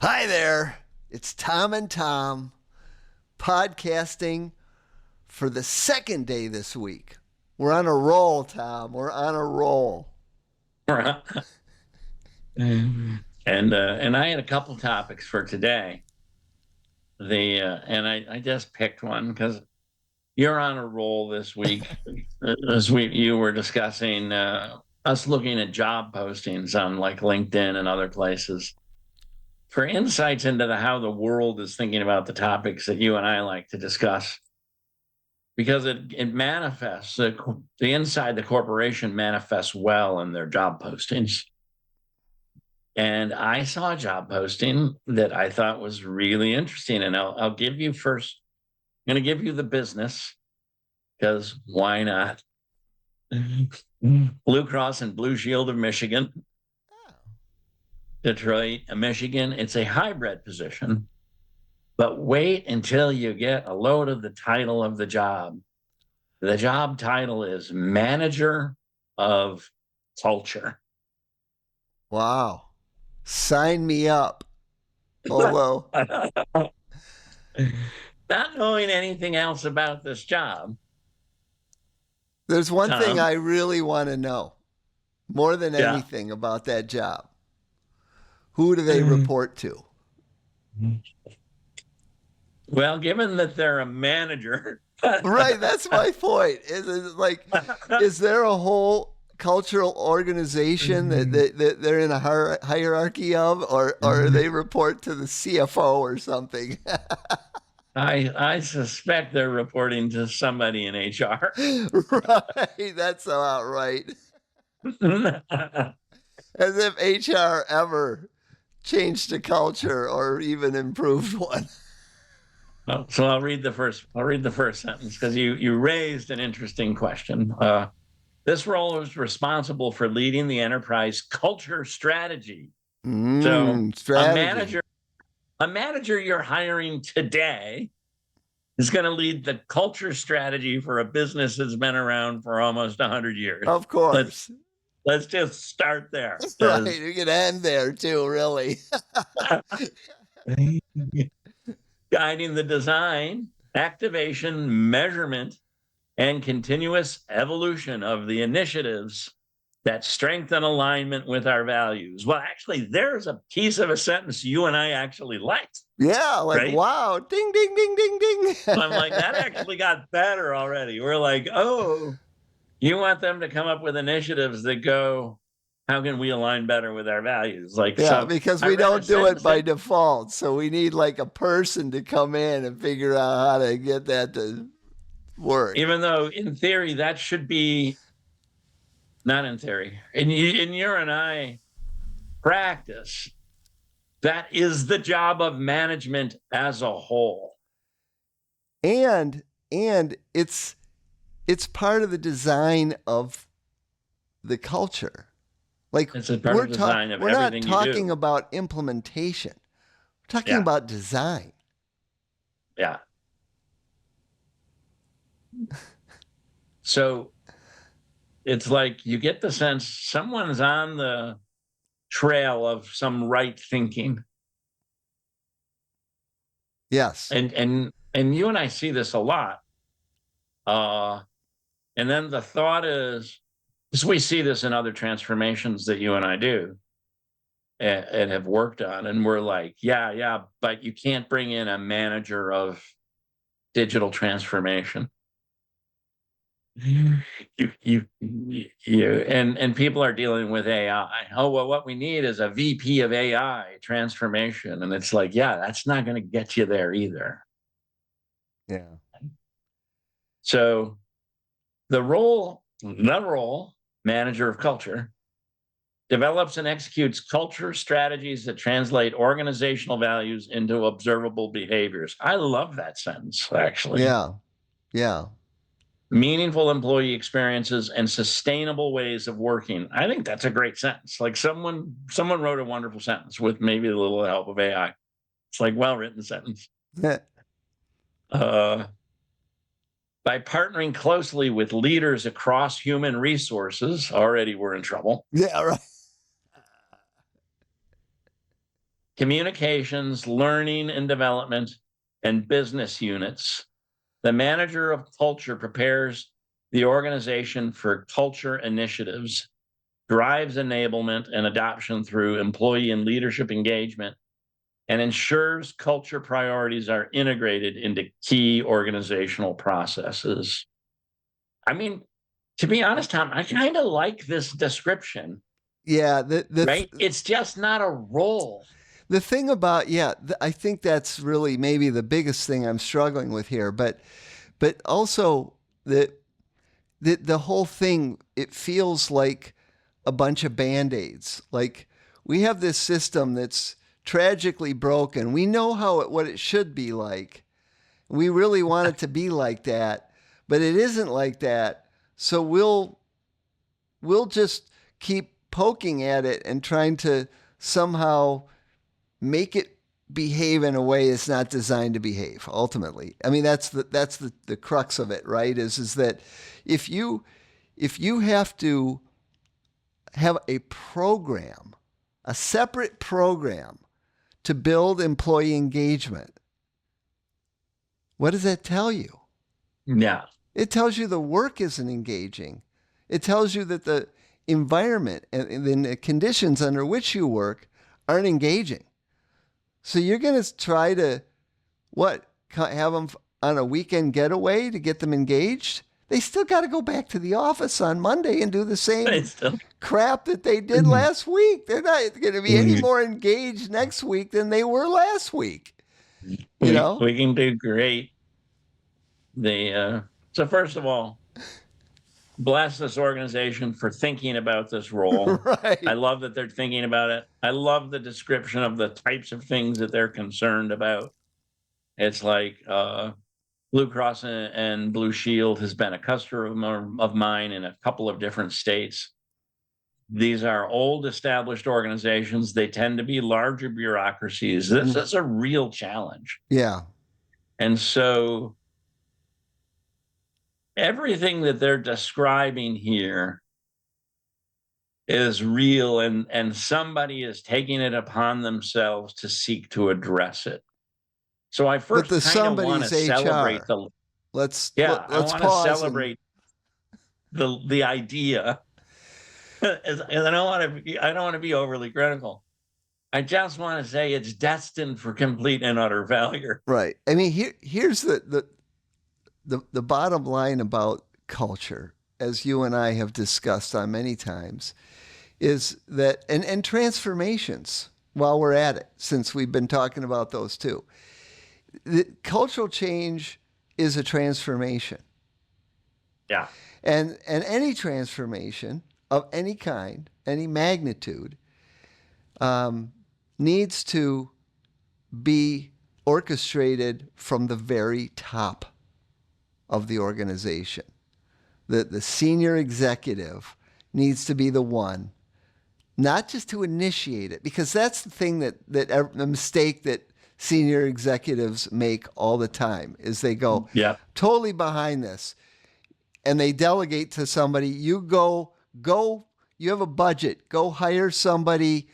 Hi there. It's Tom and Tom podcasting for the second day this week. We're on a roll, Tom. We're on a roll. And I had a couple topics for today. I just picked one because you're on a roll this week. As you were discussing us looking at job postings on like LinkedIn and other places for insights into how the world is thinking about the topics that you and I like to discuss. Because it manifests the inside the corporation manifests well in their job postings. And I saw a job posting that I thought was really interesting. And I'll give you first, I'm going to give you the business because why not? Blue Cross and Blue Shield of Michigan, Detroit, Michigan. It's a hybrid position, but wait until you get a load of the title of the job. The job title is Manager of Culture. Wow. Sign me up. Although, Not knowing anything else about this job, there's one thing Tom. I really want to know more than Yeah. anything about that job. Who do they report to? Well, given that they're a manager, Right, that's my point. Is there a whole cultural organization that they're in a hierarchy of, or they report to the CFO or something? I suspect they're reporting to somebody in HR. Right, that's about right. As if HR ever changed a culture or even improved one. So I'll read the first sentence because you raised an interesting question. This role is responsible for leading the enterprise culture strategy. So a Strategy. manager, a manager you're hiring today is going to lead the culture strategy for a business that's been around for almost 100 years. Of Let's course. let's just start there. Right, we could end there too, really. Guiding the design, activation, measurement, and continuous evolution of the initiatives that strengthen alignment with our values. Well, actually, there's a piece of a sentence you and I actually liked, Yeah, like right? wow, ding ding ding ding ding. I'm like, that actually got better already. We're like, oh, you want them to come up with initiatives that go, how can we align better with our values? Like, Yeah, so because I we read a don't do it sentence by that, default. So we need like a person to come in and figure out how to get that to work. even though in theory that should be not in theory, in your and I practice, that is the job of management as a whole. And it's part of the design of the culture. Like It's a part of the design of we're not everything you talking do. about implementation. We're talking Yeah, about design. yeah. So it's like you get the sense someone's on the trail of some right thinking. Yes. And you and I see this a lot. Uh, and then the thought is we see this in other transformations that you and I do and have worked on, and we're like, yeah, but you can't bring in a manager of digital transformation. And people are dealing with AI. Oh, well, what we need is a VP of AI transformation. And it's like, yeah, that's not going to get you there either. Yeah. So the role, manager of culture, develops and executes culture strategies that translate organizational values into observable behaviors. I love that sentence, actually. Yeah. Yeah. Meaningful employee experiences and sustainable ways of working. I think that's a great sentence. Like someone wrote a wonderful sentence with maybe a little help of AI. It's like well-written sentence. Uh, by partnering closely with leaders across human resources, already we're in trouble. Yeah, right. communications, learning and development, and business units. The manager of culture prepares the organization for culture initiatives, drives enablement and adoption through employee and leadership engagement, and ensures culture priorities are integrated into key organizational processes. I mean, to be honest, Tom, I kind of like this description. Yeah, right? It's just not a role. The thing about, I think that's really maybe the biggest thing I'm struggling with here, but also the whole thing, it feels like a bunch of Band-Aids. Like, we have this system that's tragically broken. We know what it should be like. We really want it to be like that, but it isn't like that. So we'll just keep poking at it and trying to somehow make it behave in a way it's not designed to behave. Ultimately, I mean, that's the crux of it, right? Is that if you have to have a program, a separate program to build employee engagement, what does that tell you? Yeah. It tells you the work isn't engaging. It tells you that the environment and the conditions under which you work aren't engaging. So you're going to try to, have them on a weekend getaway to get them engaged? They still got to go back to the office on Monday and do the same crap that they did last week. They're not going to be any more engaged next week than they were last week. You know? We can do great. So first of all, bless this organization for thinking about this role. Right. I love that they're thinking about it. I love the description of the types of things that they're concerned about. It's like Blue Cross and Blue Shield has been a customer of mine in a couple of different states. These are old established organizations. They tend to be larger bureaucracies. This is a real challenge. Yeah. And so everything that they're describing here is real, and somebody is taking it upon themselves to seek to address it. So I first kind of want to celebrate the. Let's I want to celebrate the idea. And I don't want to be overly critical. I just want to say it's destined for complete and utter failure. Right. I mean, here's the bottom line about culture, as you and I have discussed on many times, is that, and transformations, while we're at it, since we've been talking about those too. The cultural change is a transformation. Yeah. And any transformation of any kind, any magnitude, needs to be orchestrated from the very top of the organization. The senior executive needs to be the one, not just to initiate it, because that's the thing that the mistake that senior executives make all the time is they go totally behind this and they delegate to somebody. You go, you have a budget, go hire somebody.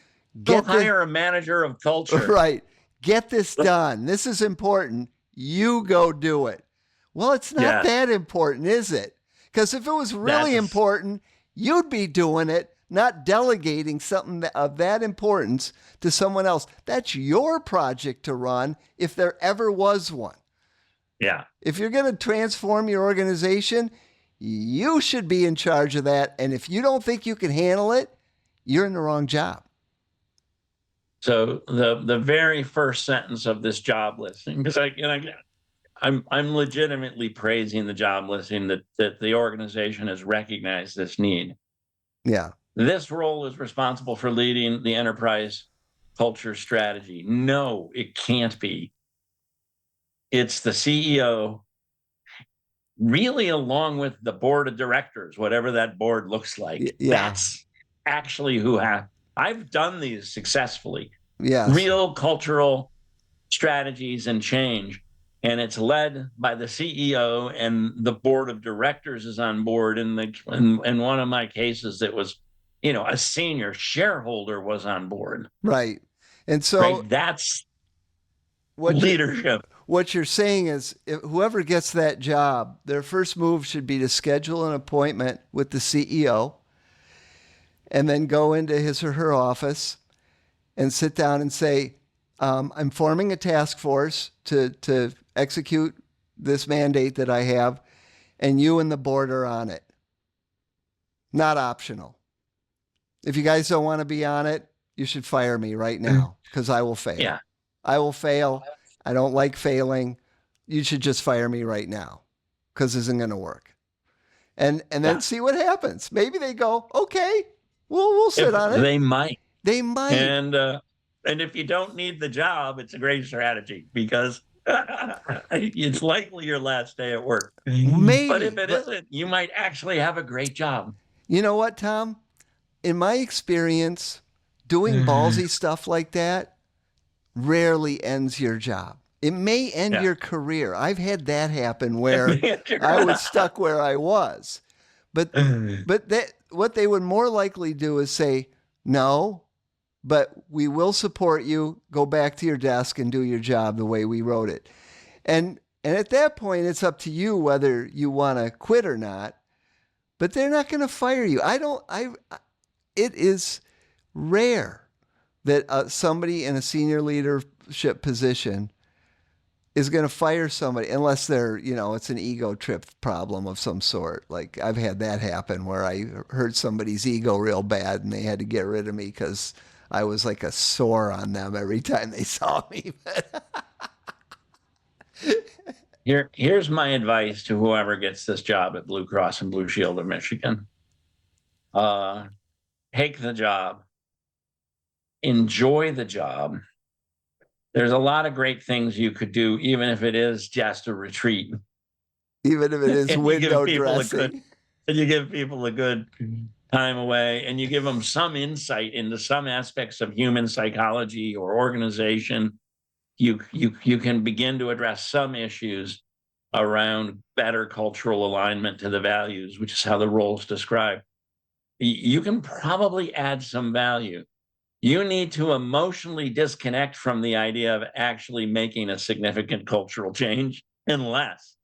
Hire a manager of culture. Right. Get this done. This is important. You go do it. Well, it's not that important, is it? Because if it was really important, you'd be doing it, not delegating something of that importance to someone else. That's your project to run if there ever was one. Yeah. If you're going to transform your organization, you should be in charge of that. And if you don't think you can handle it, you're in the wrong job. So the very first sentence of this job listing, because I'm legitimately praising the job listing that the organization has recognized this need. Yeah. This role is responsible for leading the enterprise culture strategy. No, it can't be. It's the CEO, really, along with the board of directors, whatever that board looks like. Yeah. That's actually who I've done these successfully. Yes. Real cultural strategies and change. And it's led by the CEO, and the board of directors is on board. In one of my cases, it was, a senior shareholder was on board. Right. And so right? That's what you're leadership. what you're saying is if whoever gets that job, their first move should be to schedule an appointment with the CEO and then go into his or her office and sit down and say, I'm forming a task force to execute this mandate that I have, and you and the board are on it. Not optional. If you guys don't want to be on it, you should fire me right now because I will fail. Yeah. I will fail. I don't like failing. You should just fire me right now because this isn't going to work. And then Yeah. see what happens. Maybe they go, okay, we'll sit on it. They might. They might. And if you don't need the job, it's a great strategy because it's likely your last day at work. Maybe. But if it isn't, you might actually have a great job. You know what, Tom? In my experience, doing ballsy stuff like that rarely ends your job. It may end your career. I've had that happen where I was stuck where I was. But that what they would more likely do is say, no, but we will support you. Go back to your desk and do your job the way we wrote it. And at that point, it's up to you whether you want to quit or not. But they're not going to fire you. It is rare that somebody in a senior leadership position is going to fire somebody unless they're, it's an ego trip problem of some sort. Like I've had that happen where I hurt somebody's ego real bad and they had to get rid of me because I was like a sore on them every time they saw me. Here's my advice to whoever gets this job at Blue Cross and Blue Shield of Michigan. Take the job. Enjoy the job. There's a lot of great things you could do, even if it is just a retreat. Even if it is window dressing. And you give people a good time away, and you give them some insight into some aspects of human psychology or organization. You can begin to address some issues around better cultural alignment to the values, which is how the role's described. You can probably add some value. You need to emotionally disconnect from the idea of actually making a significant cultural change unless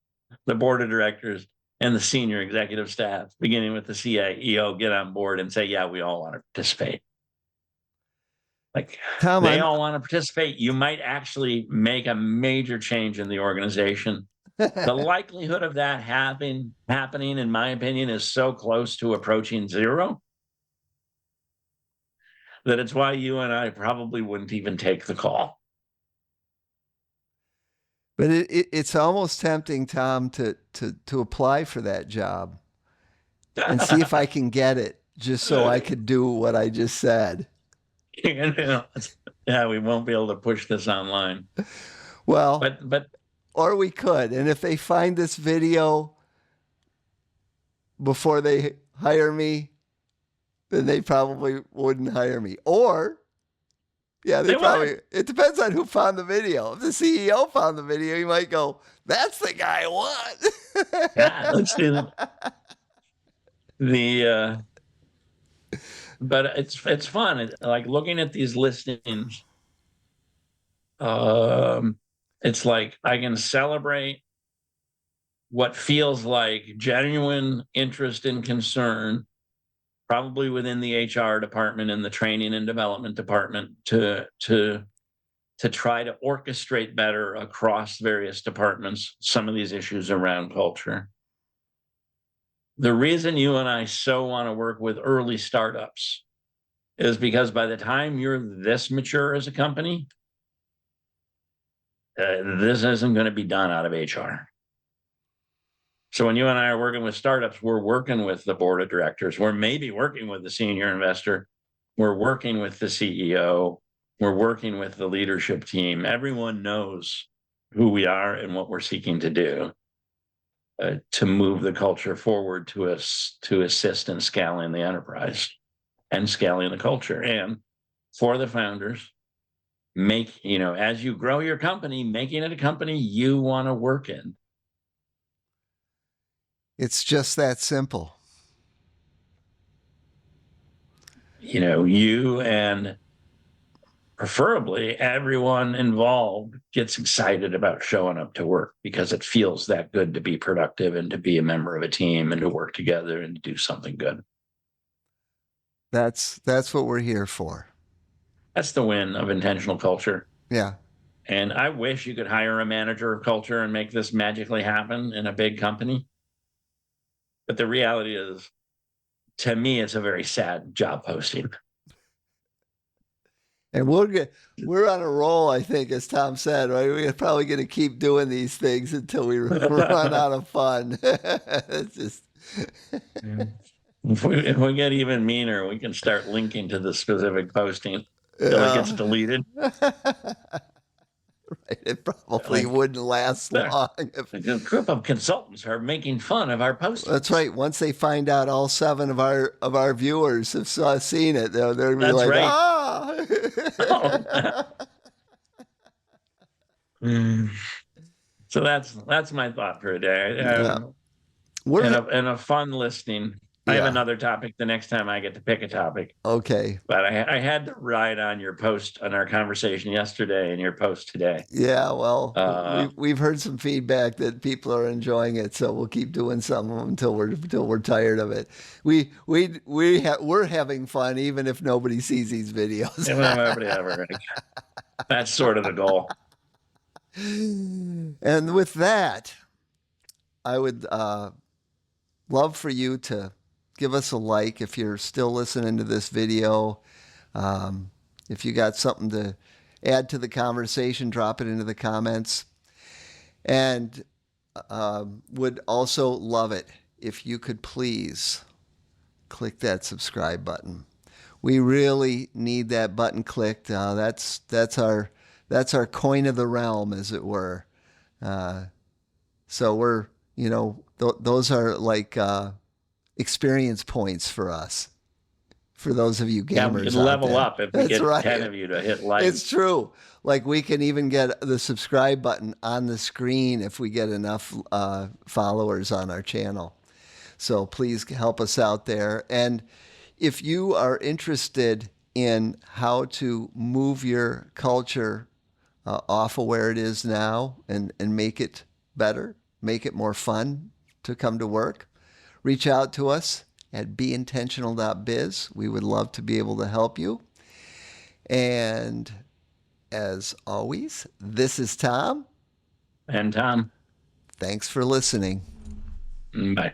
the board of directors and the senior executive staff, beginning with the CEO, get on board and say, yeah, we all want to participate. Like Tom, they all want to participate. You might actually make a major change in the organization. The likelihood of that happening, in my opinion, is so close to approaching zero that it's why you and I probably wouldn't even take the call. But it's almost tempting, Tom, to apply for that job and see if I can get it just so I could do what I just said. Yeah, we won't be able to push this online. Well, but or we could. And if they find this video before they hire me, then they probably wouldn't hire me. Or, yeah, they probably, it depends on who found the video. If the CEO found the video, he might go, that's the guy I want. Yeah, let's do that. But it's fun. Like looking at these listings, it's like I can celebrate what feels like genuine interest and concern, probably within the HR department and the training and development department, to try to orchestrate better across various departments some of these issues around culture. The reason you and I so want to work with early startups is because by the time you're this mature as a company, this isn't going to be done out of HR. So when you and I are working with startups, we're working with the board of directors. We're maybe working with the senior investor. We're working with the CEO. We're working with the leadership team. Everyone knows who we are and what we're seeking to do. To move the culture forward to assist in scaling the enterprise and scaling the culture. And for the founders, as you grow your company, making it a company you want to work in. It's just that simple. You and preferably everyone involved gets excited about showing up to work because it feels that good to be productive and to be a member of a team and to work together and to do something good. That's what we're here for. That's the win of intentional culture. Yeah. And I wish you could hire a manager of culture and make this magically happen in a big company. But the reality is, to me, it's a very sad job posting. And we're on a roll, I think, as Tom said, right? We're probably going to keep doing these things until we run out of fun. It's just. If we get even meaner, we can start linking to the specific posting till it gets deleted. Right, it probably wouldn't last long. A group of consultants are making fun of our postings. That's right. Once they find out all 7 of our viewers have seen it, they're gonna be like, right. ah. So that's my thought for today. Yeah. And a fun listing. I have another topic the next time I get to pick a topic. Okay. But I had to ride on your post on our conversation yesterday and your post today. Yeah, well, we've heard some feedback that people are enjoying it, so we'll keep doing some of them until we're tired of it. We're having fun even if nobody sees these videos. Nobody ever. That's sort of the goal. And with that, I would love for you to give us a like if you're still listening to this video. If you got something to add to the conversation, drop it into the comments. And would also love it if you could please click that subscribe button. We really need that button clicked. That's our coin of the realm, as it were. So we're, those are like experience points for us. For those of you gamers, yeah, we can level up if we get 10 of you to hit like. It's true. Like we can even get the subscribe button on the screen if we get enough followers on our channel. So please help us out there. And if you are interested in how to move your culture off of where it is now and make it better, make it more fun to come to work, reach out to us at beintentional.biz. We would love to be able to help you. And as always, this is Tom. And Tom. Thanks for listening. Bye.